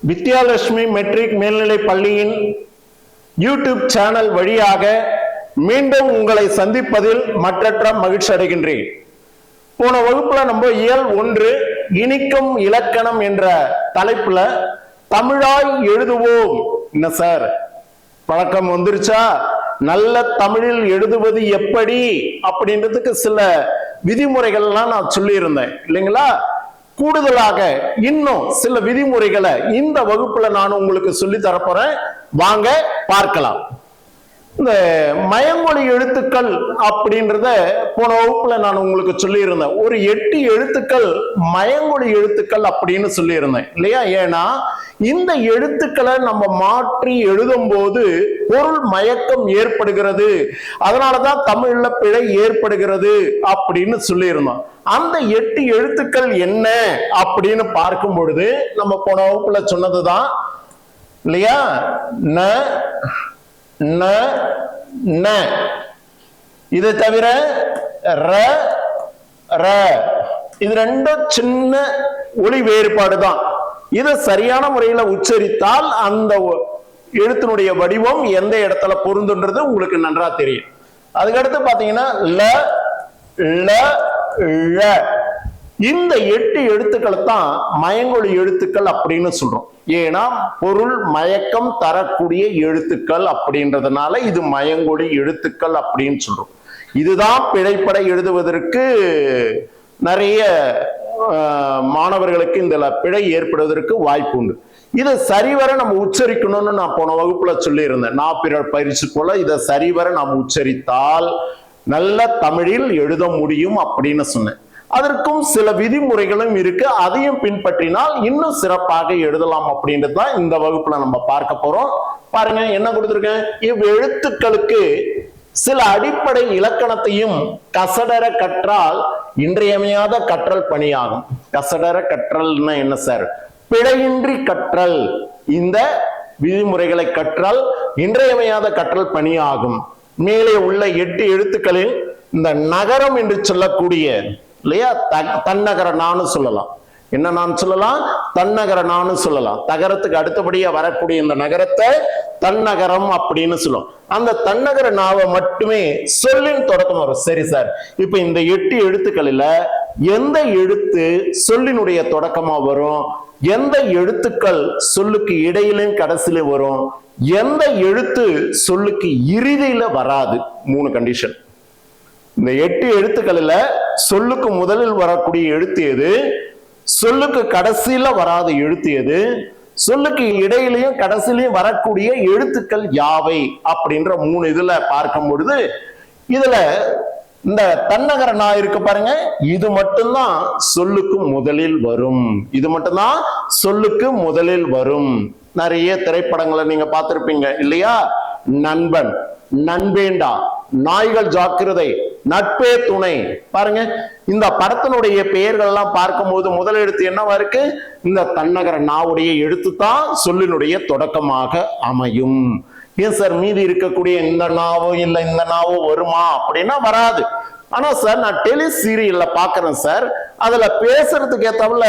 Vidyalakshmi matric மேல்நிலை பள்ளியின் YouTube channel வழியாக மீண்டும் உங்களை சந்திப்பதில் மற்றற்ற மகிழ்ச்சி அடைகின்றேன். போன வகுப்புல நம்ம இயல் 1 இனிக்கும் இலக்கணம் என்ற தலைப்புல தமிழாய் எழுதுவோம். என்ன சார் பழக்கம் வந்துருச்சா? நல்ல தமிழில் எழுதுவது எப்படி அப்படின்றதுக்கு சில விதிமுறைகள்லாம் நான் சொல்லி இருந்தேன் இல்லைங்களா? கூடுதலாக இன்னும் சில விதிமுறைகளை இந்த வகுப்புல நான் உங்களுக்கு சொல்லி தரப்போறேன். வாங்க பார்க்கலாம். இந்த மயங்கொலி எழுத்துக்கள் அப்படின்றத போன வகுப்புல நான் உங்களுக்கு சொல்லி இருந்தேன். ஒரு 8 எழுத்துக்கள் மயங்கொலி எழுத்துக்கள் அப்படின்னு சொல்லி இருந்தேன் இல்லையா? ஏன்னா இந்த எழுத்துக்களை நம்ம மாற்றி எழுதும் போது பொருள் மயக்கம் ஏற்படுகிறது, அதனாலதான் தமிழ்ல பிழை ஏற்படுகிறது அப்படின்னு சொல்லி இருந்தோம். அந்த 8 எழுத்துக்கள் என்ன அப்படின்னு பார்க்கும் பொழுது நம்ம போன வகுப்புல சொன்னதுதான் இல்லையா? ந ந ந. இதை தவிர ர ர. இது ரெண்டும் சின்ன ஒலி வேறுபாடு தான். இதை சரியான முறையில உச்சரித்தால் அந்த எழுத்தினுடைய வடிவம் எந்த இடத்துல பொருந்துன்றது உங்களுக்கு நன்றா தெரியும். அதுக்கடுத்து பாத்தீங்கன்னா ல ல ழ. இந்த 8 எழுத்துக்களை தான் மயங்கொலி எழுத்துக்கள் அப்படின்னு சொல்றோம். ஏன்னா பொருள் மயக்கம் தரக்கூடிய எழுத்துக்கள் அப்படின்றதுனால இது மயங்கொலி எழுத்துக்கள் அப்படின்னு சொல்றோம். இதுதான் பிழைப்பட எழுதுவதற்கு நிறைய மாணவர்களுக்கு இந்த பிழை ஏற்படுவதற்கு வாய்ப்பு உண்டு. இதை சரிவர நம்ம உச்சரிக்கணும்னு நான் போன வகுப்புல சொல்லி இருந்தேன். நான் பிறர் பயிற்சி போல இதை சரிவர நாம் உச்சரித்தால் நல்ல தமிழில் எழுத முடியும் அப்படின்னு சொன்னேன். அதற்கும் சில விதிமுறைகளும் இருக்கு. அதையும் பின்பற்றினால் இன்னும் சிறப்பாக எழுதலாம் அப்படின்றது தான் இந்த வகுப்புல நம்ம பார்க்க போறோம். பாருங்க என்ன கொடுத்திருக்கேன். இவ்வெழுத்துக்களுக்கு சில அடிப்படை இலக்கணத்தையும் கசடர கற்றால் இன்றியமையாத கற்றல் பணியாகும். கசடர கற்றல்னா என்ன சார்? பிழையின்றி கற்றல். இந்த விதிமுறைகளை கற்றால் இன்றியமையாத கற்றல் பணியாகும். மேலே உள்ள 8 எழுத்துக்களில் இந்த நகரம் என்று சொல்லக்கூடிய இல்லையா தன்னகர நானு சொல்லலாம். என்ன நான் சொல்லலாம்? தன்னகர நானு சொல்லலாம். தகரத்துக்கு அடுத்தபடியா வரக்கூடிய இந்த நகரத்தை தன்னகரம் அப்படின்னு சொல்லும். அந்த தன்னகர நாவை மட்டுமே சொல்லின் தொடக்கம் வரும். சரி சார், இப்ப இந்த 8 எழுத்துக்களில எந்த எழுத்து சொல்லினுடைய தொடக்கமா வரும், எந்த எழுத்துக்கள் சொல்லுக்கு இடையிலும் கடைசியில வரும், எந்த எழுத்து சொல்லுக்கு இறுதியில வராது? 3 கண்டிஷன். இந்த 8 எழுத்துக்களில சொல்லுக்கு முதலில் வரக்கூடிய எழுத்து எது, சொல்லுக்கு கடைசியில வராத எழுத்து எது, சொல்லுக்கு இடையிலையும் கடைசியிலையும் வரக்கூடிய எழுத்துக்கள் யாவை அப்படின்ற 3 இதுல பார்க்கும் பொழுது இதுல இந்த தன்னகர நா இருக்கு பாருங்க, இது மட்டும்தான் சொல்லுக்கு முதலில் வரும். இது மட்டும்தான் சொல்லுக்கு முதலில் வரும். நிறைய திரைப்படங்களை நீங்க பார்த்திருப்பீங்க இல்லையா? நண்பன், நண்பேண்டா, நாய்கள் ஜாக்கிரதை, நட்பே துணை. பாருங்க இந்த படத்தினுடைய பெயர்கள் எல்லாம் பார்க்கும்போது முதல் எழுத்து என்னவா இருக்கு? இந்த தன்னகர நாவுடைய எழுத்து தான் சொல்லினுடைய தொடக்கமாக அமையும். ஏன் சார் மீதி இருக்கக்கூடிய இந்த நாவோ இல்ல இந்த நாவோ வருமா அப்படின்னா வராது. ஆனா சார் நான் டெலி சீரியல்ல பாக்குறேன் சார், அதுல பேசுறதுக்கு ஏத்தவள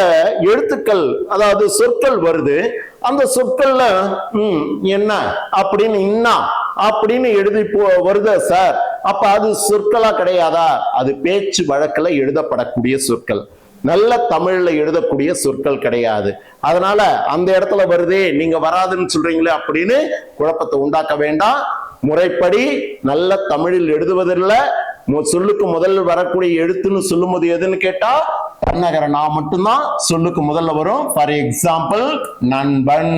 எழுத்துக்கள் அதாவது சொற்கள் வருது. அந்த சொற்கள்ல என்ன அப்படின்னு இன்னா அப்படின்னு எழுதி வருதா சார்? அப்ப அது சொற்களா கிடையாதா? அது பேச்சு வழக்குல எழுதப்படக்கூடிய சொற்கள், நல்ல தமிழ்ல எழுதக்கூடிய சொற்கள் கிடையாது. அதனால அந்த இடத்துல வருதே நீங்க வராதுன்னு சொல்றீங்களே அப்படின்னு குழப்பத்தை உண்டாக்க வேண்டாம். முறைப்படி நல்ல தமிழில் எழுதுவதில்லை. சொல்லுக்கு முதல்ல வரக்கூடிய எழுத்துன்னு சொல்லும் போது எதுன்னு கேட்டா தன்னகர நான் மட்டும்தான் சொல்லுக்கு முதல்ல வரும். ஃபார் எக்ஸாம்பிள் நண்பன்,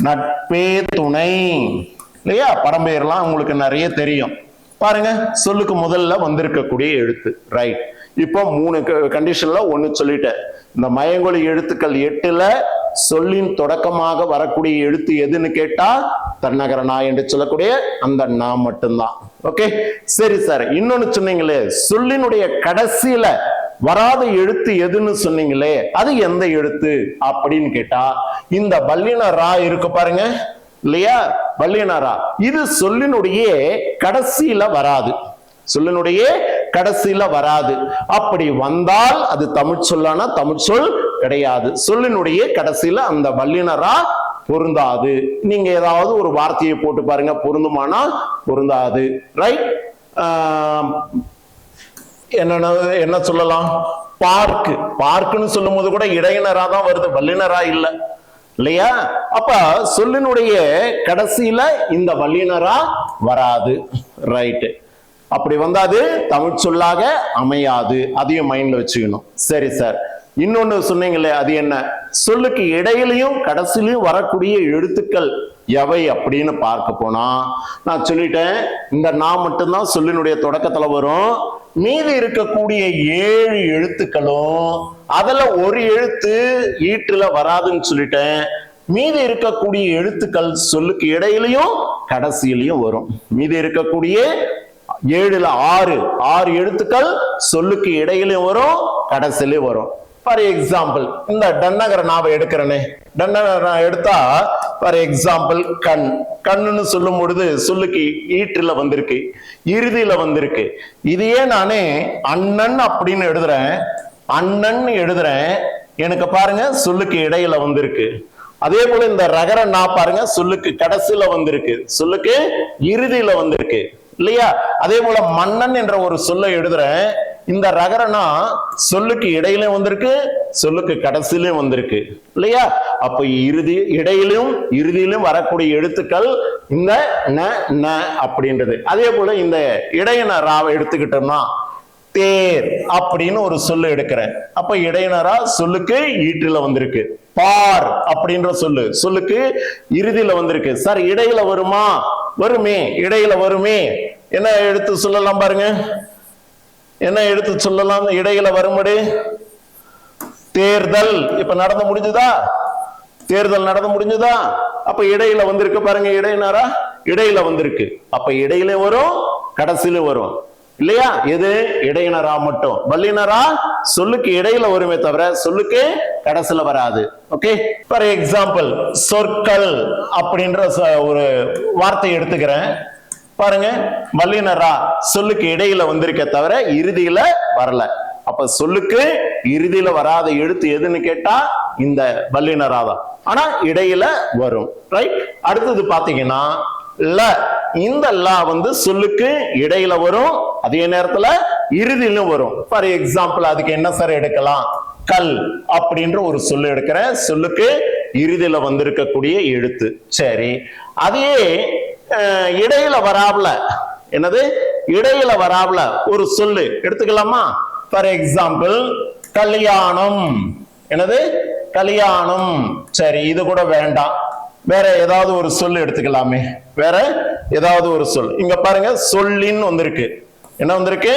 நட்பே துணை இல்லையா? பரம்பெயர்லாம் உங்களுக்கு நிறைய தெரியும். பாருங்க சொல்லுக்கு முதல்ல வந்திருக்கக்கூடிய எழுத்து. ரைட். இப்போ 3 கண்டிஷன்ல 1 சொல்லிட்டேன். இந்த மயங்கொலி எழுத்துக்கள் 8ல சொல்லின் தொடக்கமாக வரக்கூடிய எழுத்து எதுன்னு கேட்டா தன்னகர நா என்று சொல்லக்கூடிய அந்த நா மட்டும்தான். ஓகே சரி சார். இன்னொன்னு சொன்னீங்களே சொல்லினுடைய கடைசியில வராத எழுத்து எதுன்னு சொன்னீங்களே, அது எந்த எழுத்து அப்படின்னு கேட்டா இந்த வல்லின ரா இருக்கு பாருங்க இல்லையா? வல்லின ரா இது சொல்லினுடைய கடைசியில வராது. சொல்லினுடைய கடைசியில வராது. அப்படி வந்தால் அது தமிழ் சொல்லானா தமிழ் சொல் கிடையாது. சொல்லினுடைய கடைசியில அந்த வல்லினரா பொருந்தாது. நீங்க ஏதாவது ஒரு வார்த்தையை போட்டு பாருங்க, பொருந்துமானா பொருந்தாது. ரைட்? என்ன சொல்லலாம்? பார்க்கு. பார்க்குன்னு சொல்லும் போது கூட இடையினரா தான் வருது, வல்லினரா இல்ல, இல்லையா? அப்ப சொல்லினுடைய கடைசியில இந்த வல்லினரா வராது. ரைட்? அப்படி வந்தாது தமிழ் சொல்லாக அமையாது. அதையும் மைண்ட்ல வச்சுக்கணும். சரி சார், இன்னொன்னு சொன்னீங்களே, அது என்ன? சொல்லுக்கு இடையிலையும் கடைசியிலையும் வரக்கூடிய எழுத்துக்கள் எவை அப்படின்னு பார்க்க போனா, நான் சொல்லிட்டேன், இந்த நான் மட்டும்தான் சொல்லினுடைய தொடக்கத்துல வரும். மீதி இருக்கக்கூடிய 7 எழுத்துக்களும் அதுல ஒரு எழுத்து ஈற்றுல வராதுன்னு சொல்லிட்டேன். மீதி இருக்கக்கூடிய எழுத்துக்கள் சொல்லுக்கு இடையிலையும் கடைசியிலையும் வரும். மீதி இருக்கக்கூடிய 7ல 6 எழுத்துக்கள் சொல்லுக்கு இடையிலையும் வரும், கடைசியிலையும் வரும். ஃபார் எக்ஸாம்பிள், இந்த டன்னகர நாவை எடுக்கிறேனே, டன்னகர எடுத்தா ஃபார் எக்ஸாம்பிள் கண். கண்ணுன்னு சொல்லும் பொழுது சொல்லுக்கு ஈற்றுல வந்திருக்கு, இறுதியில வந்திருக்கு. இதையே நானே அண்ணன் அப்படின்னு எழுதுறேன், அண்ணன் எழுதுறேன், எனக்கு பாருங்க சொல்லுக்கு இடையில வந்திருக்கு. அதே போல இந்த ரகர நான் பாருங்க சொல்லுக்கு கடைசியில வந்திருக்கு, சொல்லுக்கு இறுதியில வந்திருக்கு, இல்லையா? அதே போல மன்னன் என்ற ஒரு சொல்லை எழுதுறேன், இந்த ரகரனா சொல்லுக்கு இடையிலும் வந்திருக்கு, சொல்லுக்கு கடைசியிலும் வந்திருக்கு, இல்லையா? அப்ப இடையிலும் இறுதியிலும் வரக்கூடிய எழுத்துக்கள் இந்த ந அப்படின்றது. அதே போல இந்த இடையின ராவை எடுத்துக்கிட்டோம்னா தேர் அப்படின்னு ஒரு சொல்லு எடுக்கிறேன். அப்ப இடையினரா சொல்லுக்கு ஈற்றில வந்திருக்கு. பார் அப்படின்ற சொல்லுக்கு இறுதியில வந்திருக்கு. சார் இடையில வருமா? வருமே, இடையில வருமே. என்ன எடுத்து சொல்லலாம் பாருங்க, என்ன எடுத்து சொல்லலாம் இடையில வரும்படி? தேர்தல். இப்ப நடந்து முடிஞ்சுதா? தேர்தல் நடந்து முடிஞ்சுதா? அப்ப இடையில வந்திருக்கு பாருங்க, இடையினரா இடையில வந்திருக்கு. அப்ப இடையில வரும், கடைசியில வரும், இல்லையா? எது? இடையினரா மட்டும். வல்லினரா சொல்லுக்கு இடையில வருமே தவிர சொல்லுக்கு கடைசியில வராது. ஓகே? ஃபார் எக்ஸாம்பிள் சொற்கள் அப்படின்ற ஒரு வார்த்தை எடுத்துக்கிறேன். பாருங்க, வல்லினரா சொல்லுக்கு இடையில வந்திருக்க தவிர இறுதியில வரல. அப்ப சொல்லுக்கு இறுதியில வராத எழுத்து எதுன்னு கேட்டா இந்த வல்லினரா தான். ஆனா இடையில வரும். ரைட்? அடுத்தது பாத்தீங்கன்னா ல. இந்த லா வந்து சொல்லுக்கு இடையில வரும், அதே நேரத்துல இறுதியிலும் வரும். ஃபார் எக்ஸாம்பிள் அதுக்கு என்ன சார் எடுக்கலாம்? கல் அப்படின்ற ஒரு சொல்லு எடுக்கிறேன், சொல்லுக்கு இறுதியில வந்திருக்கக்கூடிய எழுத்து. சரி, அதையே இடையில வராப்ல, என்னது? இடையில வராப்ல ஒரு சொல்லு எடுத்துக்கலாமா? ஃபார் எக்ஸாம்பிள் கல்யாணம். என்னது? கல்யாணம். சரி, இது கூட வேண்டாம், வேற ஏதாவது ஒரு சொல் எடுத்துக்கலாமே. வேற ஏதாவது ஒரு சொல். இங்க பாருங்க சொல்லின் வந்திருக்கு. என்ன வந்திருக்கு?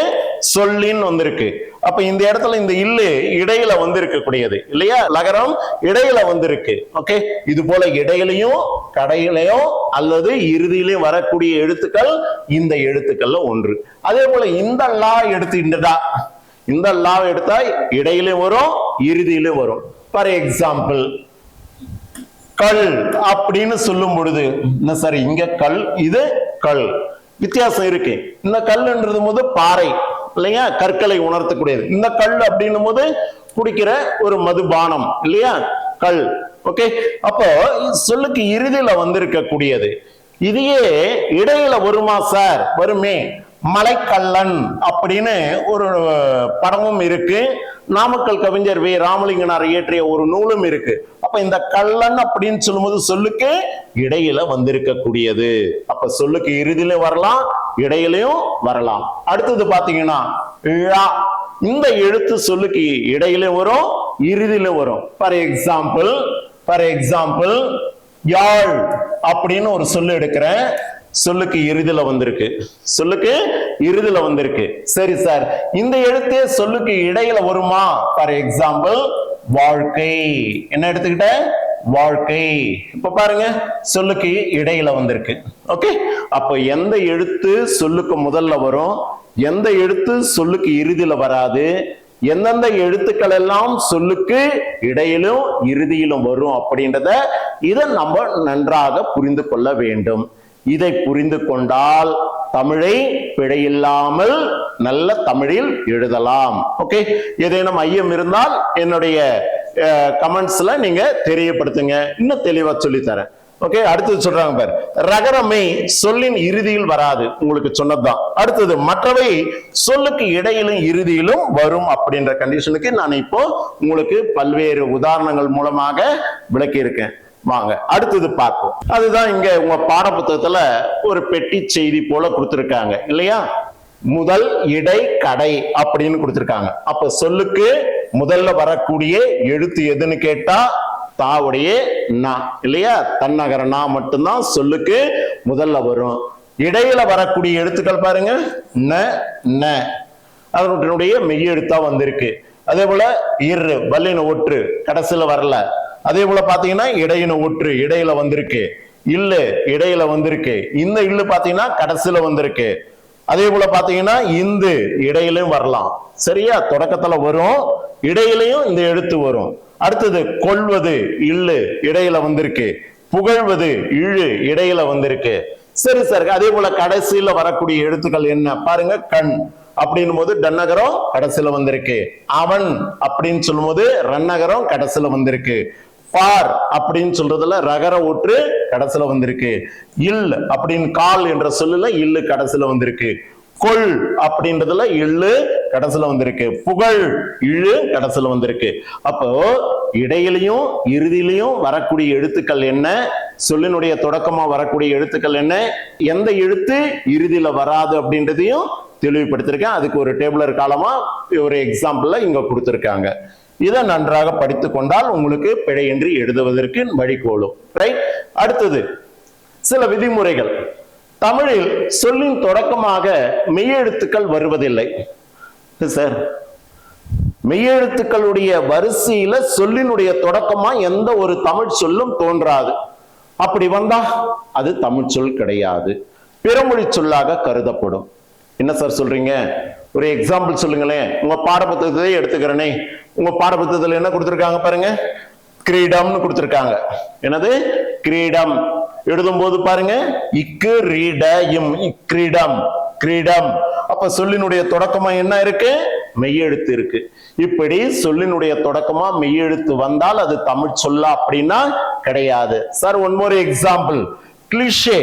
சொல்லின் வந்திருக்கு. அப்ப இந்த இடத்துல இந்த இல்லு இடையில வந்திருக்க கூடியது, இல்லையா? லகரம் இடையில வந்திருக்கு. ஓகே? இது போல இடையிலையும் கடையிலையும் அல்லது இறுதியிலையும் வரக்கூடிய எழுத்துக்கள் இந்த எழுத்துக்கள்ல ஒன்று. அதே போல இந்த லா எடுத்துட்டா, இந்த லா எடுத்தா இடையிலும் வரும், இறுதியிலும் வரும். ஃபார் எக்ஸாம்பிள் கல் அப்படின்னு சொல்லும் பொழுது என்ன சார்? இங்க கல், இது கல், வித்தியாசம் இருக்கு. இந்த கல்ன்றது போது பாறை, இல்லையா? கற்களை உணர்த்தக்கூடியது. இந்த கல் அப்படின்னும் போது குடிக்கிற ஒரு மதுபானம், இல்லையா? கல். ஓகே? அப்போ சொல்லுக்கு இறுதியில வந்திருக்க கூடியது. இதையே இடையில வருமா சார்? வருமே. மலைக்கல்லன் அப்படின்னு ஒரு படமும் இருக்கு. நாமக்கல் கவிஞர் வே ராமலிங்கனார் இயற்றிய ஒரு நூலும் இருக்கு. அப்ப இந்த கல்லன் அப்படின்னு சொல்லும்போது சொல்லுக்கு இடையில வந்திருக்க கூடியது. அப்ப சொல்லுக்கு இறுதியில வரலாம், இடையிலையும் வரலாம். அடுத்தது பாத்தீங்கன்னா இந்த எழுத்து சொல்லுக்கு இடையில வரும், இறுதியில வரும். ஃபார் எக்ஸாம்பிள் யாழ் அப்படின்னு ஒரு சொல்லு எடுக்கிறேன், சொல்லுக்கு இறுதியில வந்திருக்கு, சொல்லுக்கு இறுதியில வந்திருக்கு. சரி சார், இந்த எழுத்தே சொல்லுக்கு இடையில வருமா? ஃபார் எக்ஸாம்பிள் வாழ்க்கை. என்ன எடுத்துக்கிட்ட? வாழ்க்கை. இப்ப பாருங்க சொல்லுக்கு இடையில வந்திருக்கு. ஓகே? அப்ப எந்த எழுத்து சொல்லுக்கு முதல்ல வரும், எந்த எழுத்து சொல்லுக்கு இறுதியில வராது, எந்தெந்த எழுத்துக்கள் எல்லாம் சொல்லுக்கு இடையிலும் இறுதியிலும் வரும் அப்படின்றத இதை நம்ம நன்றாக புரிந்து கொள்ள வேண்டும். இதை புரிந்து கொண்டால் தமிழை பிழையில்லாமல் நல்ல தமிழில் எழுதலாம். ஓகே? ஏதேனும் ஐயம் இருந்தால் என்னுடைய கமெண்ட்ஸ்ல நீங்க தெரியப்படுத்துங்க, இன்னும் தெளிவா சொல்லித்தரேன். ஓகே, அடுத்தது சொல்றாங்க பாரு, ரகரமை சொல்லின் இறுதியில் வராது, உங்களுக்கு சொன்னதுதான். அடுத்தது மற்றவை சொல்லுக்கு இடையிலும் இறுதியிலும் வரும் அப்படின்ற கண்டிஷனுக்கு நான் இப்போ உங்களுக்கு பல்வேறு உதாரணங்கள் மூலமாக விளக்கி இருக்கேன். வாங்க அடுத்தது பார்ப்போம். அதுதான் இங்க உங்க பாட புத்தகத்துல ஒரு பெட்டி செய்தி போல கொடுத்திருக்காங்க இல்லையா? முதல் இடை கடை அப்படின்னு கொடுத்திருக்காங்க. அப்ப சொல்லுக்கு முதல்ல வரக்கூடிய எழுத்து எதுன்னு கேட்டா தாவுடைய நா இல்லையா? தன்னகர நா மட்டும்தான் சொல்லுக்கு முதல்ல வரும். இடையில வரக்கூடிய எழுத்துக்கள் பாருங்க, ந ந அதனுடைய மெய் எழுத்தா வந்திருக்கு. அதே போல இரு வல்லின ஒற்று கடைசியில வரல. அதே போல பாத்தீங்கன்னா இடையின ஒற்று இடையில வந்திருக்கு, இல்லு இடையில வந்திருக்கு, இந்த இல்லு பாத்தீங்கன்னா கடைசியில வந்திருக்கு. அதே போல பாத்தீங்கன்னா இந்து இடையிலும் வரலாம், சரியா? தொடக்கத்துல வரும், இடையிலையும் இந்த எழுத்து வரும். அடுத்தது கொள்வது இல்லு இடையில வந்திருக்கு, புகழ்வது இழு இடையில வந்திருக்கு. சரி சார், அதே போல கடைசியில வரக்கூடிய எழுத்துக்கள் என்ன பாருங்க, கண் அப்படின்னும் போது டன்னகரம் கடைசியில வந்திருக்கு. அவன் அப்படின்னு சொல்லும் போது ரன்னகரம் கடைசியில வந்திருக்கு. பார் அப்படின்னு சொல்றதுல ரகர ஒற்று கடைசியில வந்திருக்கு. இல் அப்படின்னு கால் என்ற சொல்லுல இல்லு கடைசியில வந்திருக்கு. கொள் அப்படின்றதுல இல்லு கடைசியில வந்திருக்கு. புகழ் இழு கடைசியில வந்திருக்கு. அப்போ இடையிலையும் இறுதியிலையும் வரக்கூடிய எழுத்துக்கள் என்ன, சொல்லினுடைய தொடக்கமா வரக்கூடிய எழுத்துக்கள் என்ன, எந்த எழுத்து இறுதியில வராது அப்படின்றதையும் தெளிவுபடுத்திருக்கேன். அதுக்கு ஒரு டேபிளர் காலமா ஒரு எக்ஸாம்பிள்ல இங்க கொடுத்திருக்காங்க. இதை நன்றாக படித்துக் கொண்டால் உங்களுக்கு பிழையின்றி எழுதுவதற்கு வழிகோலும். ரைட். அடுத்தது சில விதிமுறைகள். தமிழில் சொல்லின் தொடக்கமாக மெய்யெழுத்துக்கள் வருவதில்லை சார். மெய்யெழுத்துக்களுடைய வரிசையில சொல்லினுடைய தொடக்கமா எந்த ஒரு தமிழ் சொல்லும் தோன்றாது. அப்படி வந்தா அது தமிழ் சொல் கிடையாது, பிறமொழி சொல்லாக கருதப்படும். என்ன சார் சொல்றீங்க? ஒரு எக்ஸாம்பிள் சொல்லுங்களேன். உங்க பாடப்புத்தகத்தை எடுத்துக்கிறேனே, உங்க பாடப்புத்தகத்துல என்ன கொடுத்திருக்காங்க பாருங்க, கிரீடம்னு கொடுத்திருக்காங்க. என்னது? கிரீடம். எழுதும் போது பாருங்க, இக்கு ரீட இம், கிரீடம் கிரீடம். அப்ப சொல்லினுடைய தொடக்கமா என்ன இருக்கு? மெய்யெழுத்து இருக்கு. இப்படி சொல்லினுடைய தொடக்கமா மெய்யெழுத்து வந்தால் அது தமிழ் சொல்லா அப்படின்னா கிடையாது. Sir one more example, cliché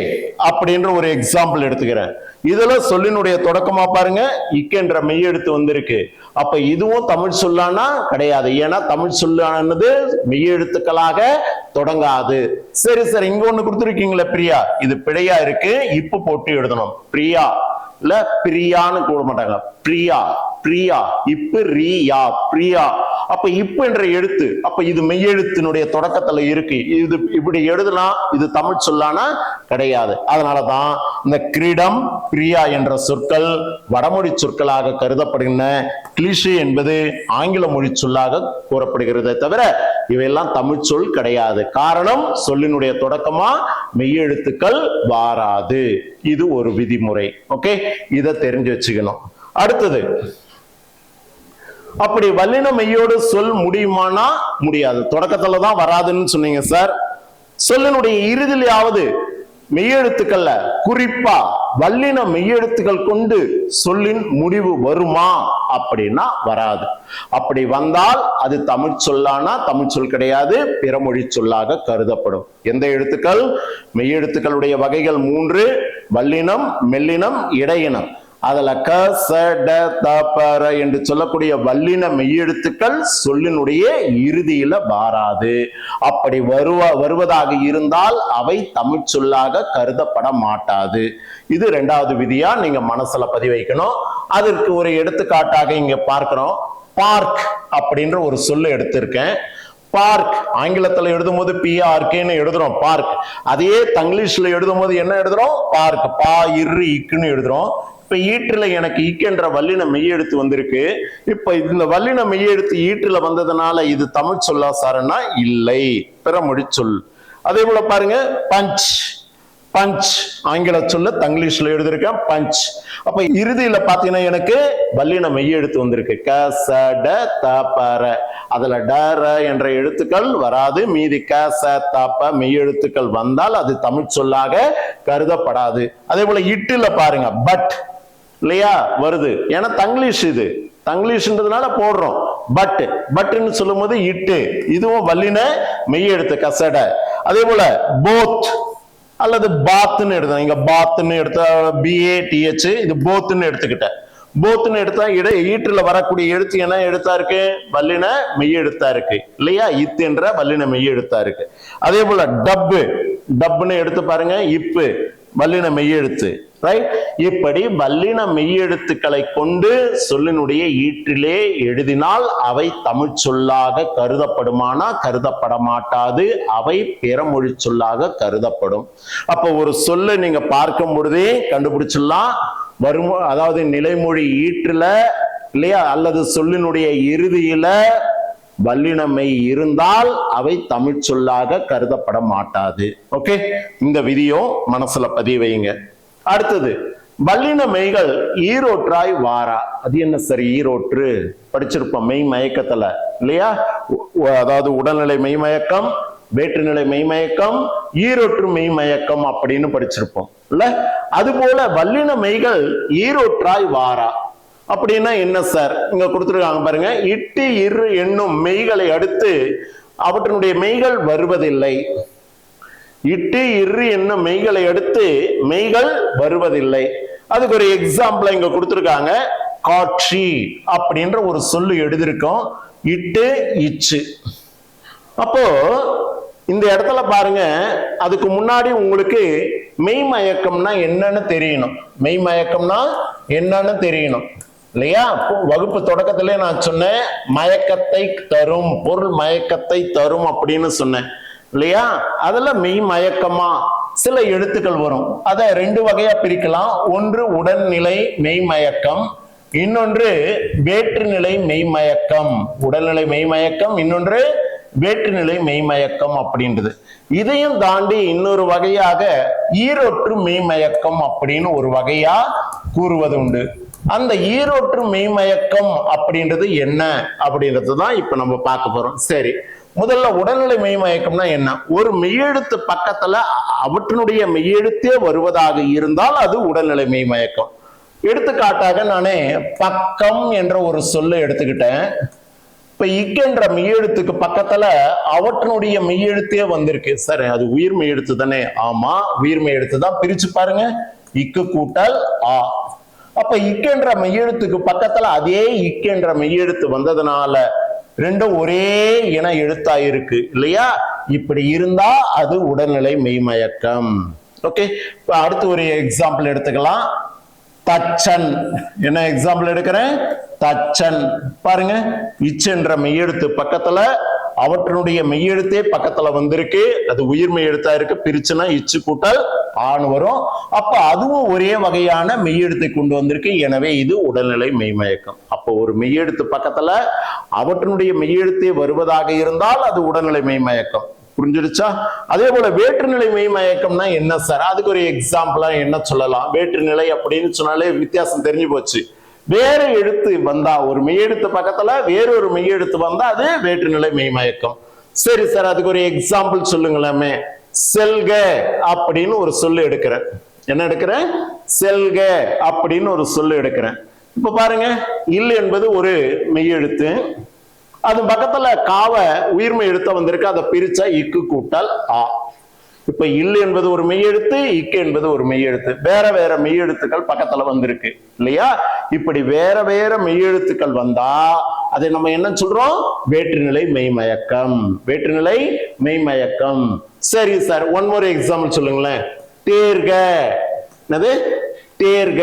அப்படின்ற ஒரு எக்ஸாம்பிள் எடுத்துக்கிறேன். இதுல சொல்லினுடைய தொடக்கமா பாருங்க இக்கென்ற மெய்யெழுத்து வந்திருக்கு. அப்ப இதுவும் தமிழ் சொல்லானா கிடையாது, ஏன்னா தமிழ் சொல்லானது மெய்யெழுத்துக்களாக தொடங்காது. சரி சார், இங்க ஒண்ணு கொடுத்துருக்கீங்களா பிரியா, இது பிழையா இருக்கு, இப்ப போட்டு எழுதணும். பிரியா இல்ல பிரியான்னு கூட மாட்டாங்க, பிரியா பிரியா, இப்ப ரியா பிரியா. அப்ப இப்ப என்ற எழுத்து, அப்ப இது மெய்யெழுத்தினுடைய தொடக்கத்துல இருக்கு. இது இப்படி எழுதுனா இது தமிழ் சொல்லானா கிடையாது. அதனாலதான் இந்த கிரீடம் பிரியா என்ற சொற்கள் வடமொழி சொற்களாக கருதப்படுகின்றன. கிளிஷே என்பது ஆங்கில மொழி சொல்லாக கூறப்படுகிறதே தவிர இவையெல்லாம் தமிழ் சொல் கிடையாது. காரணம், சொல்லினுடைய தொடக்கமா மெய்யெழுத்துக்கள் வாராது. இது ஒரு விதிமுறை. ஓகே, இதை தெரிஞ்சு வச்சுக்கணும். அடுத்தது, அப்படி வல்லின மெய்யோடு சொல் முடியுமானா முடியாது. தொடக்கத்துலதான் வராதுன்னு சொன்னீங்க சார். சொல்லினுடைய இறுதியிலாவது மெய்யெழுத்துக்கள்ல குறிப்பா வல்லின மெய்யெழுத்துக்கள் கொண்டு சொல்லின் முடிவு வருமா அப்படின்னா வராது. அப்படி வந்தால் அது தமிழ் சொல்லானா தமிழ் சொல் கிடையாது, பிறமொழி சொல்லாக கருதப்படும். எந்த எழுத்துக்கள்? மெய்யெழுத்துக்களுடைய வகைகள் 3: வல்லினம், மெல்லினம், இடையினம். அதுல க ச ட த ப ர என்று சொல்லக்கூடிய வல்லின மெய்யெழுத்துக்கள் சொல்லினுடைய இறுதியில வாராது. அப்படி வருவதாக இருந்தால் அவை தமிழ் சொல்லாக கருதப்பட மாட்டாது. இது 2வது விதியா நீங்க மனசுல பதிவு வைக்கணும். அதற்கு ஒரு எடுத்துக்காட்டாக இங்க பார்க்கிறோம். பார்க் அப்படின்ற ஒரு சொல்லு எடுத்திருக்கேன். பார்க் ஆங்கிலத்துல எழுதும் போது PRKன்னு எழுதுறோம் பார்க். அதே தங்கிலீஷ்ல எழுதும் போது என்ன எழுதுறோம்? பார்க், பா இரு இக்குன்னு எழுதுறோம். இப்ப ஈற்றுல எனக்கு ஈக்கென்ற வல்லின மெய்யெழுத்து வந்திருக்கு. இப்ப இந்த வல்லின மெய்யெழுத்து ஈற்றுல வந்ததுனால இது தமிழ் சொல்லா சார்னா இல்லை, பிறமொழி சொல். அதே போல பாருங்க, பஞ்ச், பஞ்ச் ஆங்கில சொல்ல தங்கிலீஷ்ல எழுதிருக்கேன் பஞ்ச். அப்ப இறுதியில பாத்தீங்கன்னா எனக்கு வல்லின மெய்யெழுத்து வந்திருக்கு, க ச ட த ப ர. அதுல ட ர என்ற எழுத்துக்கள் வராது. மீதி க ச த ப மெய்யெழுத்துக்கள் வந்தால் அது தமிழ் சொல்லாக கருதப்படாது. அதே போல இட்டுல பாருங்க, பட் இல்லையா வருது, ஏன்னா தங்கிலீஷ் இது தங்கிலீஷ்ன்றதுனால போடுறோம். பட்னு சொல்லும் போது இட்டு, இதுவும் வல்லின மெய் எழுத்து கசட. அதே போல போத் அல்லது பாத்னு எடுத்தேன். இங்க பாத்னு எடுத்தா BATH, இது போத்னு எடுத்துக்கிட்டேன். போத்னு எடுத்தா ஈற்றுல வரக்கூடிய எழுத்து என்ன எழுத்தா இருக்கு? வல்லின மெய் எழுத்தா இருக்கு இல்லையா? இத்து என்ற வல்லின மெய் எழுத்தா இருக்கு. அதே போல டப்னு எடுத்து பாருங்க, இப்பு வல்லின மெய் எழுத்து, ரைட்? இப்படி வல்லின மெய் எழுத்துக்களை கொண்டு சொல்லினுடைய ஈற்றிலே எழுதினால் அவை தமிழ் சொல்லாக கருதப்படுமானா கருதப்பட மாட்டாது, அவை பிறமொழி சொல்லாக கருதப்படும். அப்ப ஒரு சொல்லை நீங்க பார்க்கும் பொழுதே கண்டுபிடிச்சிடலாம், வரும் அதாவது நிலைமொழி ஈற்றுல இல்லையா அல்லது சொல்லினுடைய இறுதியில வல்லினமை இருந்தால் அவை தமிழ் சொல்லாக கருதப்பட மாட்டாது. ஓகே, இந்த விதியும் மனசுல பதிய வைங்க. அடுத்தது வல்லின மெய்கள் ஈரோற்றாய் வாரா. அது என்ன சரி? ஈரோற்று படிச்சிருப்போம் மெய் மயக்கத்துல இல்லையா? அதாவது உடல்நிலை மெய்மயக்கம், வேற்றுநிலை மெய்மயக்கம், ஈரோற்று மெய்மயக்கம் அப்படின்னு படிச்சிருப்போம் இல்ல? அது போல வல்லின மெய்கள் ஈரோற்றாய் வாரா அப்படின்னா என்ன சார்? இங்க கொடுத்துருக்காங்க பாருங்க, இட்டு இரு என்னும் மெய்களை அடுத்து அவற்றினுடைய மெய்கள் வருவதில்லை. இட்டு இரு என்னும் மெய்களை அடுத்து மெய்கள் வருவதில்லை. அதுக்கு ஒரு எக்ஸாம்பிள் இங்க கொடுத்துருக்காங்க, காட்சி அப்படின்ற ஒரு சொல்லு எழுதியிருக்கோம், இட்டு இச்சு. அப்போ இந்த இடத்துல பாருங்க, அதுக்கு முன்னாடி உங்களுக்கு மெய்மயக்கம்னா என்னன்னு தெரியணும். மெய்மயக்கம்னா என்னன்னு தெரியணும் இல்லையா? வகுப்பு தொடக்கத்திலே நான் சொன்னேன், மயக்கத்தை தரும், பொருள் மயக்கத்தை தரும் அப்படின்னு சொன்னேன் இல்லையா? அதுல மெய் மயக்கமா சில எழுத்துக்கள் வரும். அதை ரெண்டு வகையா பிரிக்கலாம். ஒன்று உடல்நிலை மெய்மயக்கம், இன்னொன்று வேற்றுநிலை மெய்மயக்கம். உடல்நிலை மெய்மயக்கம், இன்னொன்று வேற்றுநிலை மெய்மயக்கம் அப்படின்றது. இதையும் தாண்டி இன்னொரு வகையாக ஈரோற்று மெய்மயக்கம் அப்படின்னு ஒரு வகையா கூறுவது உண்டு. அந்த ஈரோற்று மெய்மயக்கம் அப்படின்றது என்ன அப்படின்றது தான் இப்ப நம்ம பார்க்க போறோம். சரி, முதல்ல உடல்நிலை மெய்மயக்கம்னா என்ன? ஒரு மெய்யெழுத்து பக்கத்துல அவற்றினுடைய மெய்யெழுத்தே வருவதாக இருந்தால் அது உடல்நிலை மெய்மயக்கம். எடுத்துக்காட்டாக நானே பக்கம் என்ற ஒரு சொல்லை எடுத்துக்கிட்டேன். இப்ப இக்கென்ற மெய்யெழுத்துக்கு பக்கத்துல அவற்றினுடைய மெய்யெழுத்தே வந்திருக்கு. சரி, அது உயிர் மெய்யெழுத்து தானே? ஆமா, உயிர் மெய்யெழுத்து தான். பிரிச்சு பாருங்க, இக்கு கூட்டல் ஆ. அப்ப இக்கென்ற மெய்யெழுத்துக்கு பக்கத்துல அதே இக்கென்ற மெய்யெழுத்து வந்ததுனால ரெண்டும் ஒரே இன எழுத்தாயிருக்கு இல்லையா? இப்படி இருந்தா அது உடல்நிலை மெய்மயக்கம். ஓகே, இப்ப அடுத்து ஒரு எக்ஸாம்பிள் எடுத்துக்கலாம். தச்சன். என்ன எக்ஸாம்பிள் எடுக்கிறேன்? தச்சன். பாருங்க, இச்சென்ற மெய்யெழுத்து பக்கத்துல அவற்றினுடைய மெய்யெழுத்தே பக்கத்துல வந்திருக்கு, அது உயிர் மெய்யெழுத்தா இருக்கு. பிரிச்சுனா இச்சு கூட்டல் ஆண் வரும். அப்ப அதுவும் ஒரே வகையான மெய்யெழுத்தை கொண்டு வந்திருக்கு. எனவே இது உடல்நிலை மெய்மயக்கம். அப்போ ஒரு மெய்யெழுத்து பக்கத்துல அவற்றினுடைய மெய்யெழுத்தே வருவதாக இருந்தால் அது உடல்நிலை மெய்மயக்கம். புரிஞ்சிருச்சா? அதே போல வேற்றுநிலை மெய்மயக்கம்னா என்ன சார்? அதுக்கு ஒரு எக்ஸாம்பிளா என்ன சொல்லலாம்? வேற்றுநிலை அப்படின்னு சொன்னாலே வித்தியாசம் தெரிஞ்சு போச்சு. வேற எழுத்து வந்தா, ஒரு மெய்யெழுத்து பக்கத்துல வேறொரு மெய்யெழுத்து வந்தா அது வேற்றுநிலை மெய்மயக்கம். சரி சார், அதுக்கு ஒரு எக்ஸாம்பிள் சொல்லுங்களாமே. செல்க அப்படின்னு ஒரு சொல்லு எடுக்கிறேன். என்ன எடுக்கிறேன்? செல்க அப்படின்னு ஒரு சொல்லு எடுக்கிறேன். இப்ப பாருங்க, இல் என்பது ஒரு மெய்யெழுத்து, அது பக்கத்துல காவ உயிர்மை எழுத்த வந்திருக்கு. அதை பிரிச்சா இக்கு கூட்டல் ஆ. இப்ப இல் என்பது ஒரு மெய்யெழுத்து, இக்கு என்பது ஒரு மெய்யெழுத்து. வேற வேற மெய்யெழுத்துக்கள் பக்கத்துல வந்திருக்கு இல்லையா? இப்படி வேற வேற மெய்யெழுத்துக்கள் வந்தா அதை நம்ம என்ன சொல்றோம்? வேற்றுநிலை மெய்மயக்கம். வேற்றுநிலை மெய்மயக்கம். சரி சார், ஒன் மோர் எக்ஸாம்பிள் சொல்லுங்களேன். தேர்க. என்னது? தேர்க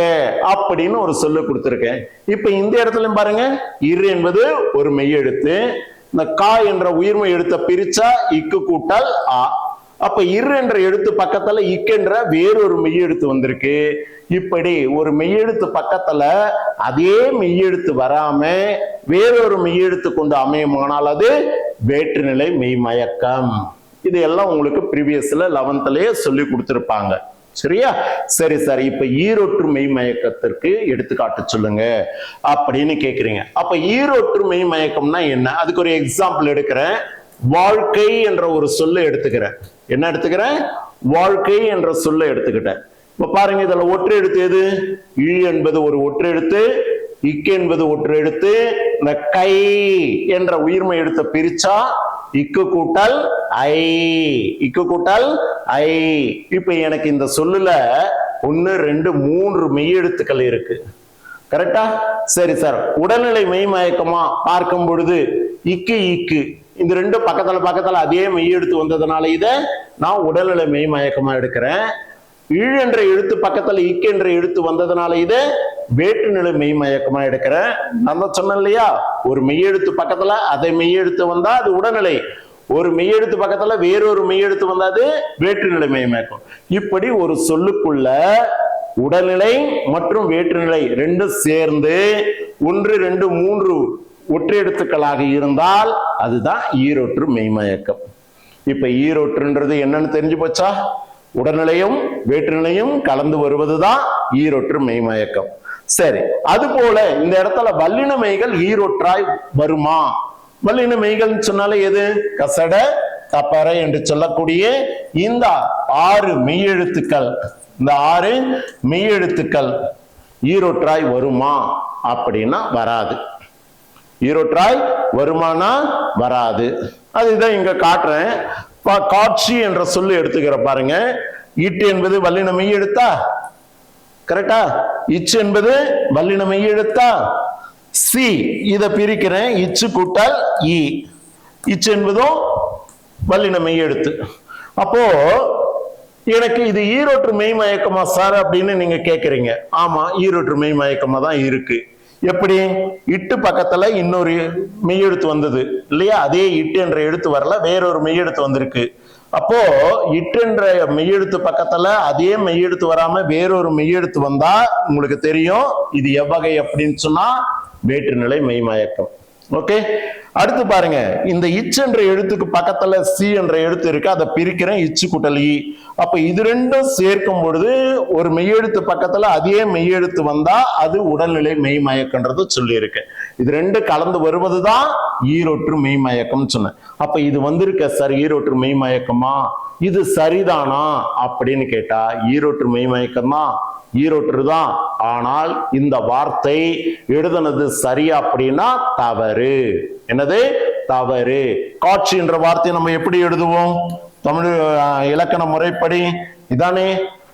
அப்படின்னு ஒரு சொல்லு கொடுத்திருக்கேன். இப்ப இந்த இடத்துல பாருங்க, இரு என்பது ஒரு மெய்யெழுத்து, இந்த கா என்ற உயிர்மெய் எழுத்தை பிரிச்சா இக்கு கூட்டல் ஆ. அப்ப இரு என்ற எழுத்து பக்கத்துல இக்கென்ற வேறொரு மெய்யெழுத்து வந்திருக்கு. இப்படி ஒரு மெய்யெழுத்து பக்கத்துல அதே மெய்யெழுத்து வராம வேறொரு மெய்யெழுத்து கொண்டு அமையுமானால் அது வேற்றுநிலை மெய்மயக்கம். இது எல்லாம் உங்களுக்கு ப்ரீவியஸ்ல 11th சொல்லி கொடுத்திருப்பாங்க. சரியா? சரி சார், இப்ப ஈரோற்று மெய்மயக்கத்திற்கு எடுத்துக்காட்டு சொல்லுங்க அப்படின்னு கேக்குறீங்க. அப்ப ஈரோற்று மெய்மயக்கம்னா என்ன? அதுக்கு ஒரு எக்ஸாம்பிள் எடுக்கிறேன். வாழ்க்கை என்ற ஒரு சொல்லை எடுத்துக்கிறேன். என்ன எடுத்துக்கிறேன்? வாழ்க்கை என்ற சொல்லை எடுத்துக்கிட்டேன். இப்ப பாருங்க, இதுல ஒற்றை எழுத்து எது? இ என்பது ஒரு ஒற்றை எழுத்து, இக்கு என்பது ஒற்று எழுத்து. இந்த கை என்ற உயிர்மை எழுத்தை பிரிச்சா இக்கு கூட்டல் ஐ, இக்கு கூட்டல் ஐ. இப்ப எனக்கு இந்த சொல்லுல 1 2 3 மெய் எழுத்துக்கள் இருக்கு. கரெக்டா? சரி சார், உடல்நிலை மெய் மயக்கமா பார்க்கும் பொழுது இக்கு இக்கு இந்த ரெண்டு பக்கத்துல அதே மெய் எழுத்து வந்ததுனால இத நான் உடல்நிலை மெய் மயக்கமா எடுக்கிறேன். இழ் என்ற எழுத்து பக்கத்துல இக்கு என்ற எழுத்து வந்ததுனால இத வேற்றுநிலை மெய் மயக்கமா எடுக்கிறேன். நான் தான் சொன்னேன் இல்லையா, ஒரு மெய்யெழுத்து பக்கத்துல அதே மெய்யெழுத்து வந்தா அது உடல்நிலை, ஒரு மெய்யெழுத்து பக்கத்துல வேறொரு மெய்யெழுத்து வந்தா அது வேற்றுநிலை மெய் மயக்கம். இப்படி ஒரு சொல்லுக்குள்ள உடல்நிலை மற்றும் வேற்றுநிலை ரெண்டும் சேர்ந்து 1 2 3 ஒற்றை எழுத்துக்களாக இருந்தால் அதுதான் ஈரொற்று மெய்மயக்கம். இப்ப ஈரொற்றுன்றது என்னன்னு தெரிஞ்சு போச்சா? உடல்நிலையும் வேற்றுநிலையும் கலந்து வருவதுதான் ஈரொற்று மெய்மயக்கம். சரி, அது போல இந்த இடத்துல வல்லின மெய்கள் ஈரொற்றாய் வருமா? வல்லின மெய்கள் சொன்னாலே எது? கசட தப்பற என்று சொல்லக்கூடிய இந்த 6 மெய்யெழுத்துக்கள், இந்த 6 மெய்யெழுத்துக்கள் ஈரொற்றாய் வருமா அப்படின்னா வராது. ஈரொற்றாய் வருமானா வராது. அதுதான் இங்க காட்டுறேன். காட்சி என்ற சொல்லு எடுத்துக்கிற பாருங்க. இட்டு என்பது வல்லின மெய் எழுத்தா? கரெக்டா? இச்சு என்பது வல்லின மெய் எழுத்தா? சி இத பிரிக்கிறேன், இச்சு கூட்டல் இ. இச்சு என்பதும் வல்லின மெய் எழுத்து. அப்போ எனக்கு இது ஈரொற்று மெய் மயக்கமா சார் அப்படின்னு நீங்க கேக்குறீங்க. ஆமா, ஈரொற்று மெய் மயக்கமா தான் இருக்கு. எப்படி? இட்டு பக்கத்துல இன்னொரு மெய்யெழுத்து வந்தது இல்லையா, அதே இட்டு என்ற எழுத்து வரல, வேறொரு மெய்யெழுத்து வந்திருக்கு. அப்போ இட்டு என்ற மெய்யெழுத்து பக்கத்துல அதே மெய்யெழுத்து வராம வேறொரு மெய்யெழுத்து வந்தா உங்களுக்கு தெரியும் இது எவ்வகை அப்படின்னு சொன்னா வேற்றுநிலை மெய்மயக்கம். ஓகே, அடுத்து பாருங்க, இந்த இச்சு என்ற எழுத்துக்கு பக்கத்துல சி என்ற எழுத்து இருக்கு, அதை பிரிக்கிறேன், இச்சு கூட்டல் இ. அப்ப இது ரெண்டும் சேர்க்கும் பொழுது ஒரு மெய்யெழுத்து பக்கத்துல அதே மெய்யெழுத்து வந்தா அது உடல்நிலை மெய்மயக்கன்றது சொல்லி இருக்கு. இது ரெண்டு கலந்து வருவதுதான் ஈரொற்று மெய்மயக்கம் சொன்னேன். அப்ப இது வந்திருக்க சார் ஈரொற்று மெய்மயக்கமா, இது சரிதானா அப்படின்னு கேட்டா ஈரொற்று மெய்மயக்கம் தான், ஈரொற்று தான். ஆனால் இந்த வார்த்தை எழுதுனது சரியா அப்படின்னா தவறு. என்னது? தவறு. காட்சி என்ற வார்த்தையை நம்ம எப்படி எழுதுவோம்? தமிழ் இலக்கண முறைப்படி இதானே.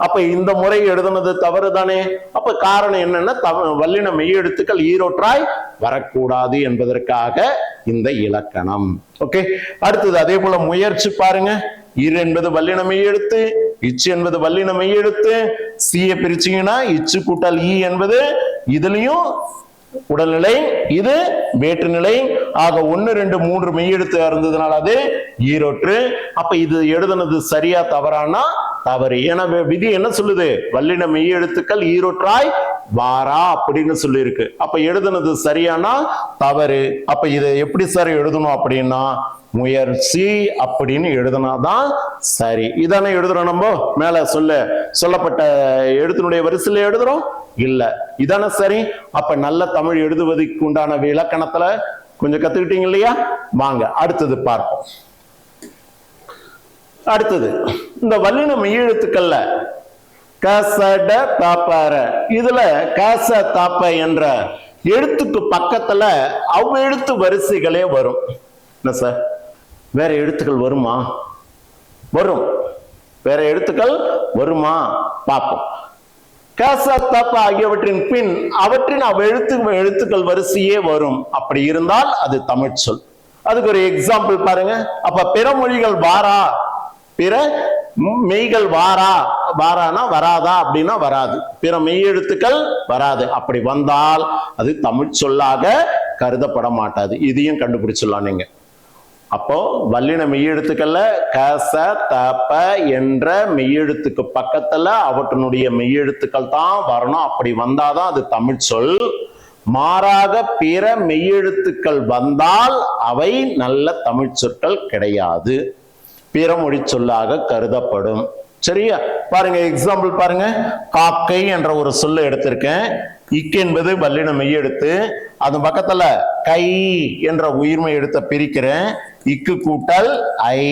அப்ப இந்த முறை எழுதுனது தவறு தானே. அப்ப காரணம் என்னன்னா வல்லின மெய்யெழுத்துக்கள் ஈரொற்றாய் வரக்கூடாது என்பதற்காக இந்த இலக்கணம். ஓகே, அடுத்தது அதே போல முயற்சி பாருங்க. இரு என்பது வல்லின மெய்யெழுத்து, இச்சு என்பது வல்லின மெய்யெழுத்து. சியை பிரிச்சீங்கன்னா இச்சு கூட்டல் இ என்பது இதுலயும் உடல்நிலை, இது வேற்றுநிலை. ஆக 1 2 3 மெய்யெழுத்து இருந்ததுனால அது ஈரொற்று. அப்ப இது எழுதுனது சரியா தவறானா தவறு. ஏன்னா விதி என்ன சொல்லுது? வல்லின மெய்யெழுத்துக்கள் ஈரொற்றாய் வாரா அப்படின்னு சொல்லி இருக்கு. அப்ப எழுதுனது சரியானா தவறு. அப்ப இதை எப்படி சார் எழுதணும் அப்படின்னா முயற்சி அப்படின்னு எழுதுனாதான் சரி. இதானே எழுதுறோம் நம்ம மேல சொல்லப்பட்ட எழுத்தினுடைய வரிசையில எழுதுறோம் இல்ல, இதானே சரி. அப்ப நல்ல தமிழ் எழுதுவதற்கு உண்டான இலக்கணத்துல கொஞ்சம் கத்துக்கிட்டீங்க இல்லையா? வாங்க அடுத்தது பார்ப்போம். அடுத்தது இந்த வல்லின மெய்யெழுத்துக்கள்ல கசட தாப்பற, இதுல கச தாப்ப என்ற எழுத்துக்கு பக்கத்துல அவ்வெழுத்து வரிசைகளே வரும். என்ன சார், வேற எழுத்துக்கள் வருமா? வரும். வேற எழுத்துக்கள் வருமா பார்ப்போம். கச தப்ப ஆகியவற்றின் பின் அவற்றின் எழுத்துக்கள் வரிசையே வரும். அப்படி இருந்தால் அது தமிழ் சொல். அதுக்கு ஒரு எக்ஸாம்பிள் பாருங்க. அப்ப பிற மொழிகள் வாரா, பிற மெய்கள் வாரா, வாரானா வராதா அப்படின்னா வராது. பிற மெய் எழுத்துக்கள் வராது. அப்படி வந்தால் அது தமிழ் சொல்லாக கருதப்பட மாட்டாது. இதையும் கண்டுபிடிச்சிடலாம் நீங்க. அப்போ வல்லின மெய்யெழுத்துக்கள்ல கச தப்ப என்ற மெய்யெழுத்துக்கு பக்கத்துல அவற்றினுடைய மெய்யெழுத்துக்கள் தான் வரணும். அப்படி வந்தாதான் அது தமிழ் சொல். மாறாக பிற மெய்யெழுத்துக்கள் வந்தால் அவை நல்ல தமிழ் சொற்கள் கிடையாது, பிற மொழி சொல்லாக கருதப்படும். சரியா? பாருங்க எக்ஸாம்பிள் பாருங்க. காக்கை என்ற ஒரு சொல்ல எடுத்திருக்கேன். இக்கு என்பது வல்லின மெய்யெழுத்து, அது பக்கத்துல கை என்ற உயிர்மை எழுத்த பிரிக்கிறேன், இக்கு கூட்டல் ஐ.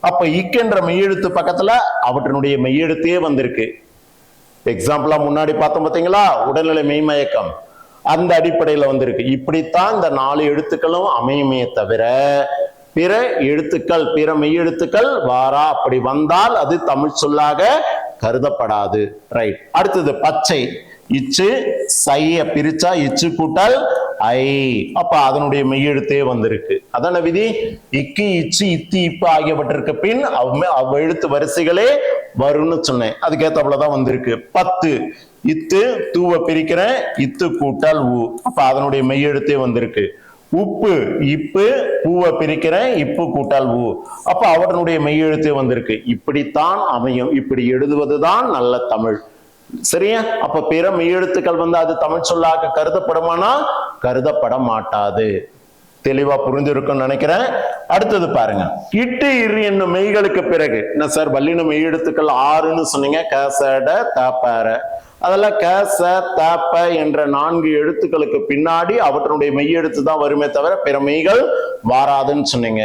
அப்ப இக்கு என்ற மெய்யெழுத்து பக்கத்துல அவற்றினுடைய மெய்யெழுத்தே வந்திருக்கு. எக்ஸாம்பிளா முன்னாடி பார்த்தோம் பாத்தீங்களா, உடல்நிலை மெய்மயக்கம். அந்த அடிப்படையில வந்திருக்கு. இப்படித்தான் இந்த 4 எழுத்துக்களும் அமையுமே தவிர பிற எழுத்துக்கள், பிற மெய் எழுத்துக்கள் வாரா. அப்படி வந்தால் அது தமிழ் சொல்லாக கருதப்படாது. ரைட். அடுத்தது பச்சை. இச்சு சைய பிரிச்சா இச்சு கூட்டல் ஐ. அப்ப அதனுடைய மெய்யெழுத்தே வந்திருக்கு. அதான விதி. இக்கு இச்சு இத்தி இப்பு ஆகியவற்றிற்கு பின் எழுத்து வரிசைகளே வரும்னு சொன்னேன். அதுக்கேற்றப்பலதான் வந்திருக்கு. 10 இத்து தூவ பிரிக்கிறேன் இத்து கூட்டல் ஊ. அப்ப அதனுடைய மெய்யெழுத்தே வந்திருக்கு. உப்பு இப்பு பூவ பிரிக்கிறேன் இப்பு கூட்டல் ஊ. அப்ப அவனுடைய மெய்யெழுத்தே வந்திருக்கு. இப்படித்தான் அமையும். இப்படி எழுதுவதுதான் நல்ல தமிழ். சரியா? அப்ப பிற மெய்யெழுத்துக்கள் அது தமிழ் சொல்லாக கருதப்படுமானா கருதப்பட மாட்டாது. தெளிவா புரிஞ்சிருக்கும் நினைக்கிறேன். அடுத்தது பாருங்க. இட்டு இரு என்னும் மெய்களுக்கு பிறகு என்ன சார் வல்லின மெய்யெழுத்துக்கள் 6ன்னு சொன்னீங்க. கசட தப்பற. அதெல்லாம் கச தப்ப என்ற 4 எழுத்துக்களுக்கு பின்னாடி அவற்றுடைய மெய்யெழுத்து தான் வருமே தவிர பிற மெய்கள் வாராதுன்னு சொன்னீங்க.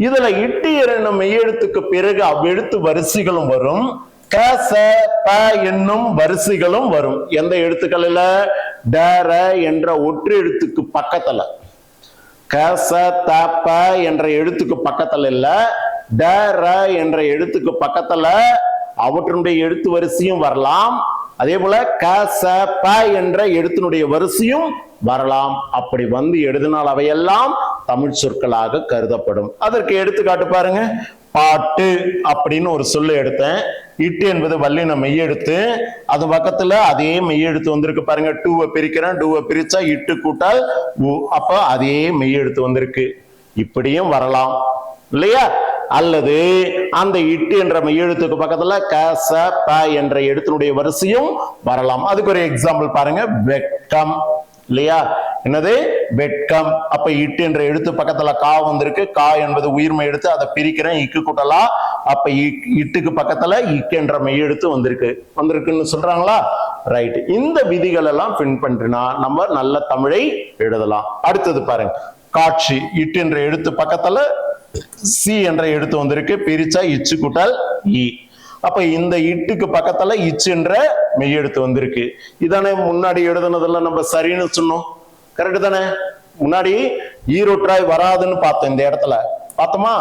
இதுல இட்டு இரு என்னும் மெய்யெழுத்துக்கு பிறகு அவ்வெழுத்து வரிசைகளும் வரும். க ச ப என்னும் வரிசைகளும் வரும். எந்த எழுத்துக்கள் இல்ல? ட ர என்ற ஒற்று எழுத்துக்கு பக்கத்துல. க ச த ப என்ற எழுத்துக்கு பக்கத்துல இல்ல, ட ர என்ற எழுத்துக்கு பக்கத்துல அவற்றுடைய எழுத்து வரிசையும் வரலாம். அதே போல க ச ப என்ற எழுத்தினுடைய வரிசையும் வரலாம். அப்படி எழுதினால் அவையெல்லாம் தமிழ் சொற்களாக கருதப்படும். அதற்கு எடுத்துக்காட்டு பாருங்க. பாட்டு அப்படின்னு ஒரு சொல்லு எடுத்தேன். இட்டு என்பது வல்லின மெய்யெழுத்து. அது பக்கத்துல அதே மெய்யெழுத்து வந்திருக்கு பாருங்க. டூவை பிரிக்கிறேன். டூவை பிரிச்சா இட்டு கூட்டால் ஊ. அப்ப அதே மெய்யெழுத்து வந்திருக்கு. இப்படியும் வரலாம் இல்லையா? அல்லது அந்த இட்டு என்ற மெய்யெழுத்துக்கு பக்கத்துல க ச ப என்ற எழுத்தினுடைய வரிசையும் வரலாம். அதுக்கு ஒரு எக்ஸாம்பிள் பாருங்க. வெட்கம் இல்லையா? என்னது? வெட்கம். அப்ப இட்டு என்ற எழுத்து பக்கத்துல கா வந்திருக்கு. கா என்பது உயிர்மை எழுத்து. அதை பிரிக்கிறேன் இக்கு கூட்டலா. அப்ப இட்டுக்கு பக்கத்துல இக்கு என்ற மெய்யெழுத்து வந்திருக்குன்னு சொல்றாங்களா? ரைட். இந்த விதிகள் எல்லாம் பின்பற்றினா நம்ம நல்ல தமிழை எழுதலாம். அடுத்தது பாருங்க. காட்சி. இட்டு என்ற எழுத்து பக்கத்துல சி என்ற எழுத்து வந்திருக்கு. பிரிச்சா இச்சு கூட்டல் இ. அப்ப இந்த இட்டுக்கு பக்கத்துல இச்சு என்ற மெய்யெழுத்து வந்திருக்கு. இதானே முன்னாடி எழுதுனதெல்லாம் நம்ம சரின்னு சொன்னோம். கரெக்ட் தானே? முன்னாடி ஈரோற்றாய் வராதுன்னு பார்த்தோம். இந்த இடத்துல பார்த்தோமா?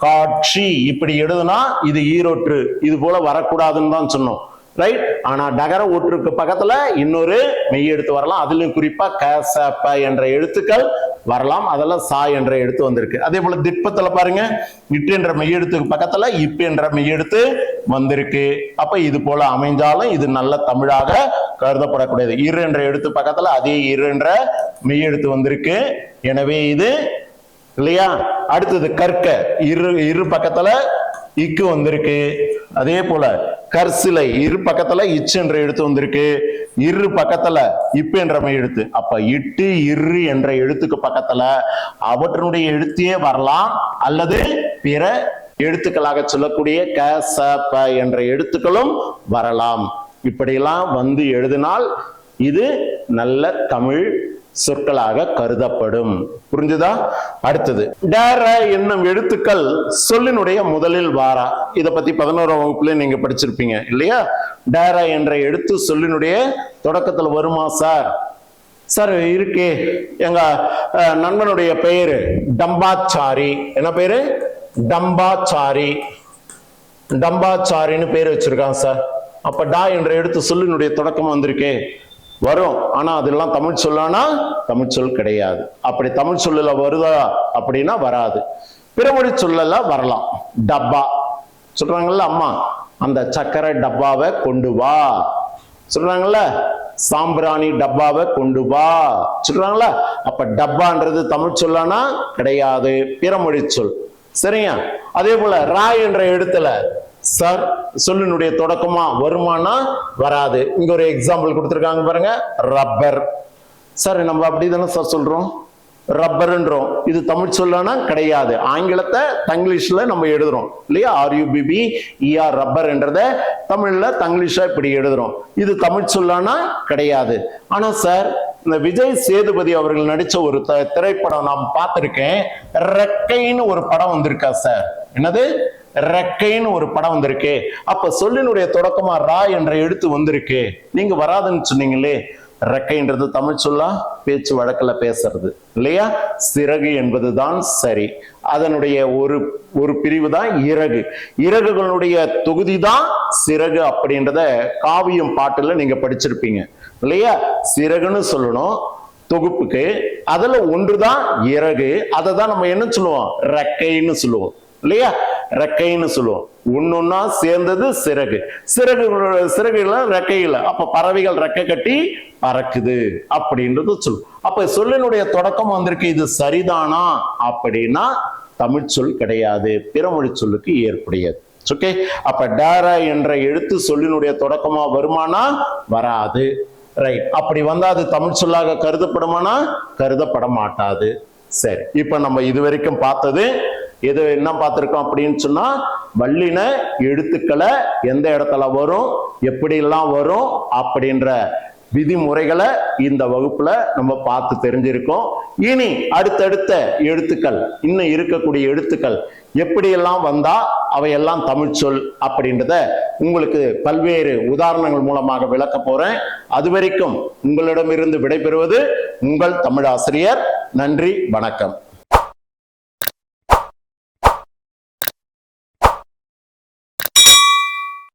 காட்சி இப்படி எழுதுனா இது ஈரோற்று, இது போல வரக்கூடாதுன்னு தான் சொன்னோம். ரைட். ஆனா டகர ஒற்றுக்கு பக்கத்துல இன்னொரு மெய்யெழுத்து வரலாம். அதுலயும் குறிப்பா க ச ப என்ற எழுத்துக்கள் வரலாம். அதெல்லாம் சா என்ற எழுத்து வந்திருக்கு. அதே போல திட்பத்துல பாருங்க. இட்டு என்ற மெய்யெழுத்துக்கு பக்கத்துல இப்பு என்ற மெய்யெழுத்து வந்திருக்கு. அப்ப இது போல அமைஞ்சாலும் இது நல்ல தமிழாக கருதப்படக்கூடியது. இரு என்ற எழுத்து பக்கத்துல அதே இரு என்ற மெய்யெழுத்து வந்திருக்கு. எனவே இது இல்லையா? அடுத்தது கற்க. இரு பக்கத்துல இக்கு வந்திருக்கு. அதே போல கற்சிலை. இரு பக்கத்துல இச்சு என்ற எழுத்து வந்திருக்கு. இரு பக்கத்துல இப்பு என்ற மெய்யெழுத்து. அப்ப இட்டு இரு என்ற எழுத்துக்கு பக்கத்துல அவற்றினுடைய எழுத்தையே வரலாம். அல்லது பிற எழுத்துக்களாக சொல்லக்கூடிய க ச ப என்ற எழுத்துக்களும் வரலாம். இப்படியெல்லாம் எழுதினால் இது நல்ல தமிழ் சொற்களாக கருதப்படும். புரிஞ்சுதா? அடுத்தது டேர என்னும் எழுத்துக்கள் சொல்லினுடைய முதலில் வாரா. இத பத்தி 11ஆம் வகுப்புல நீங்க படிச்சிருப்பீங்க இல்லையா? டேர என்ற எழுத்து சொல்லினுடைய தொடக்கத்துல வருமா சார்? சார் இருக்கே. எங்க நண்பனுடைய பெயரு டம்பாச்சாரி. என்ன பேரு? டம்பாச்சாரி. டம்பாச்சாரின்னு பேர் வச்சிருக்கான் சார். அப்ப டா என்ற எழுத்து சொல்லினுடைய தொடக்கம் வந்திருக்கே வரும். ஆனா அதெல்லாம் தமிழ் சொல்லானா தமிழ் சொல் கிடையாது. அப்படி தமிழ் சொல்லல வருதா அப்படின்னா வராது. பிறமொழி சொல்லல வரலாம். டப்பா சொல்றாங்கல்ல அம்மா, அந்த சக்கரை டப்பாவை கொண்டு வா சொல்றாங்கல்ல, சாம்பிராணி டப்பாவை கொண்டு வா சொல்றாங்களா? அப்ப டப்பான்றது தமிழ் சொல்லானா கிடையாது, பிறமொழி சொல். சரியா? அதே போல ரா என்ற எழுத்துல சார் சொல்லினுடைய தொடக்கமா வருமானா வராது. இங்க ஒரு எக்ஸாம்பிள் கொடுத்திருக்காங்க பாருங்க. ரப்பர். சார் நம்ம அப்படிதானே சார் சொல்றோம், ரப்பர்ன்றோம். இது தமிழ் சொல்லானா கிடையாது. ஆங்கிலத்தை தங்கிலீஷ்ல நம்ம எழுதுறோம் இல்லையா? RUBBER ரப்பர் என்றத தமிழ்ல தங்கிலீஷா இப்படி எழுதுறோம். இது தமிழ் சொல்லானா கிடையாது. ஆனா சார் இந்த விஜய் சேதுபதி அவர்கள் நடிச்ச ஒரு திரைப்படம் நான் பார்த்திருக்கேன். ரெக்கைன்னு ஒரு படம் வந்திருக்கா சார்? என்னது? ரெக்கைன்னு ஒரு படம் வந்திருக்கு. அப்ப சொல்லினுடைய தொடக்கமா ரா என்ற எழுத்து வந்திருக்கு. நீங்க வராதுன்னு சொன்னீங்களே, ரெக்கைன்றது தமிழ் சொல்லா, பேச்சு வழக்கில் பேசுறது இல்லையா? சிறகு என்பதுதான் சரி. அதனுடைய ஒரு பிரிவு தான் இறகு. இறகுகளுடைய தொகுதி தான் சிறகு அப்படின்றத காவியம் பாட்டுல நீங்க படிச்சிருப்பீங்க இல்லையா? சிறகுன்னு சொல்லணும் தொகுப்புக்கு, அதுல ஒன்றுதான் இறகு. அதை தான் நம்ம என்ன சொல்லுவோம்? ரெக்கைன்னு சொல்லுவோம் இல்லையா? ரெக்கைன்னு சொல்லுவோம். ஒன்னொன்னா சேர்ந்தது சிறகு. சிறகுல ரெக்கையில, அப்ப பறவைகள் ரெக்கை கட்டி பறக்குது அப்படின்றது சொல்லுவோம். அப்ப சொல்லினுடைய தொடக்கம் வந்திருக்கு. இது சரிதானா அப்படின்னா தமிழ் சொல் கிடையாது, பிறமொழி சொல்லுக்கு ஏற்புடையது. ஓகே, அப்ப டேர என்ற எழுத்து சொல்லினுடைய தொடக்கமா வருமானா? வராது. ரைட். அப்படி வந்தா அது தமிழ் சொல்லாக கருதப்படுமானா? கருதப்பட மாட்டாது. சரி, இப்ப நம்ம இதுவரைக்கும் பார்த்தது இது என்ன பார்த்திருக்கோம் அப்படின்னு சொன்னா, வல்லின எழுத்துக்களை எந்த இடத்துல வரும், எப்படி எல்லாம் வரும் அப்படின்ற விதிமுறைகளை இந்த வகுப்புல நம்ம பார்த்து தெரிஞ்சிருக்கோம். இனி அடுத்தடுத்த எழுத்துக்கள், இன்னும் இருக்கக்கூடிய எழுத்துக்கள் எப்படியெல்லாம் வந்தா அவையெல்லாம் தமிழ் சொல் அப்படின்றத உங்களுக்கு பல்வேறு உதாரணங்கள் மூலமாக விளக்க போறேன். அதுவரைக்கும் உங்களிடமிருந்து விடைபெறுவது உங்கள் தமிழாசிரியர். நன்றி, வணக்கம்.